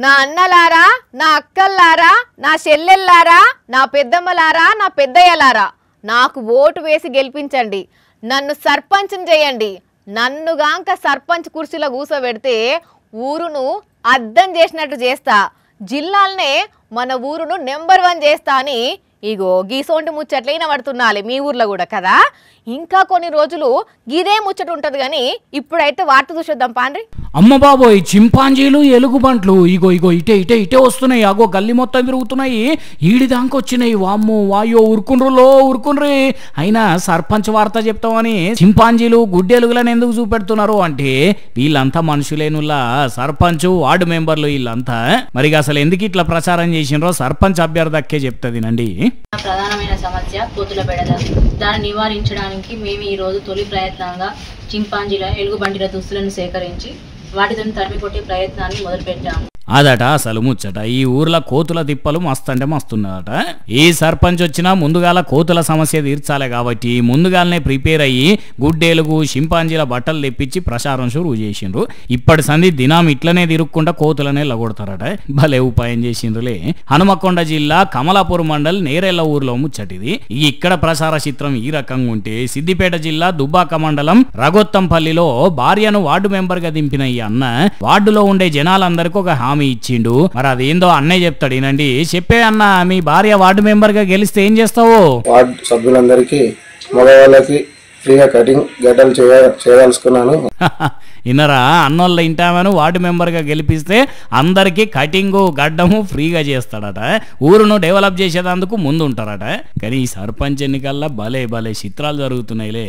నా అన్నలారా, నా అక్కల్లారా, నా చెల్లెల్లారా, నా పెద్దమ్మలారా, నా పెద్దయ్యలారా, నాకు ఓటు వేసి గెలిపించండి. నన్ను సర్పంచ్ని చేయండి. నన్నుగాంక సర్పంచ్ కుర్చీలో కూర్చోబెడితే ఊరును అద్దం చేసినట్టు చేస్తా. జిల్లాలనే మన ఊరును నెంబర్ 1 చేస్తా అని ఇగో గీసోంటి ముచ్చట్లైన పడుతున్నాలి మీ ఊర్లో కూడా కదా. ఇంకా కొన్ని రోజులు గిదే ముచ్చట ఉంటది కానీ ఇప్పుడైతే వార్త చూసేద్దాం పాండ్రి. అమ్మ బాబోయ్, చింపాంజీలు ఎలుగుబంట్లు ఇగో ఇగో ఇటే ఇటే ఇటే వస్తున్నాయి. అగో గల్లి మొత్తం తిరుగుతున్నాయి. ఈడిదాకా వచ్చినాయి. వామ్మో వాయో ఉరుకుండ్రి. అయినా సర్పంచ్ వార్త చెప్తామని చింపాంజీలు గుడ్డెలుగులను ఎందుకు చూపెడుతున్నారు అంటే వీళ్ళంతా మనుషులేనులా సర్పంచ్ వార్డు మెంబర్లు వీళ్ళంతా. మరి అసలు ఎందుకు ఇట్లా ప్రచారం చేసినరో సర్పంచ్ అభ్యర్థక్కే చెప్తాదినండి. ప్రధానమైన సమస్య కోతుల బెడద. దాన్ని నివారించడానికి మేము ఈ రోజు తొలి ప్రయత్నంగా చింపాంజీల ఎలుగుబంటిల దుస్తులను సేకరించి వాటితో తరిమి కొట్టే ప్రయత్నాన్ని మొదలుపెట్టాము. అదట అసలు ముచ్చట. ఈ ఊర్లో కోతుల తిప్పలు మస్తుంటే మస్తున్నాడట. ఏ సర్పంచ్ వచ్చినా ముందుగాల కోతుల సమస్య తీర్చాలి కాబట్టి ముందుగాలనే ప్రిపేర్ అయ్యి గుడ్డేలుగు చింపాంజీల బట్టలు తెప్పించి ప్రచారం షురూ చేసిండ్రు. ఇప్పటి సంధి దినం ఇట్లనే తిరుక్కుంటా కోతులనే లగొడతారట. భలే ఉపాయం చేసిండ్రులే. హనుమకొండ జిల్లా కమలాపూర్ మండల్ నేరెళ్ల ఊర్లో ముచ్చటిది. ఇక్కడ ప్రచార చిత్రం ఈ రకంగా ఉంటే సిద్దిపేట జిల్లా దుబ్బాక మండలం రగొత్తంపల్లిలో భార్యను వార్డు మెంబర్ గా దింపిన ఈ అన్న వార్డులో ఉండే జనాలందరికీ ఒక హామీ ఇచ్చిండు. మరి అదేందో అన్నయ్య చెప్తాడు. ఈనండి చెప్పే అన్న, మీ భార్య వార్డు మెంబర్ గా గెలిస్తే ఏం చేస్తావు? వార్డు సభ్యులందరికీ మగవాళ్ళకి ఫ్రీగా కటింగ్ గడ్డలు చేయదలుచుకున్నాను. ఇన్నరా అన్నోళ్ళ ఇంటామను వార్డు మెంబర్ గా గెలిపిస్తే అందరికి కటింగు గడ్డము ఫ్రీగా చేస్తాడట. ఊరును డెవలప్ చేసేదందుకు ముందు ఉంటారట. కానీ ఈ సర్పంచ్ ఎన్నికల్లో భలే చిత్రాలు జరుగుతున్నాయిలే.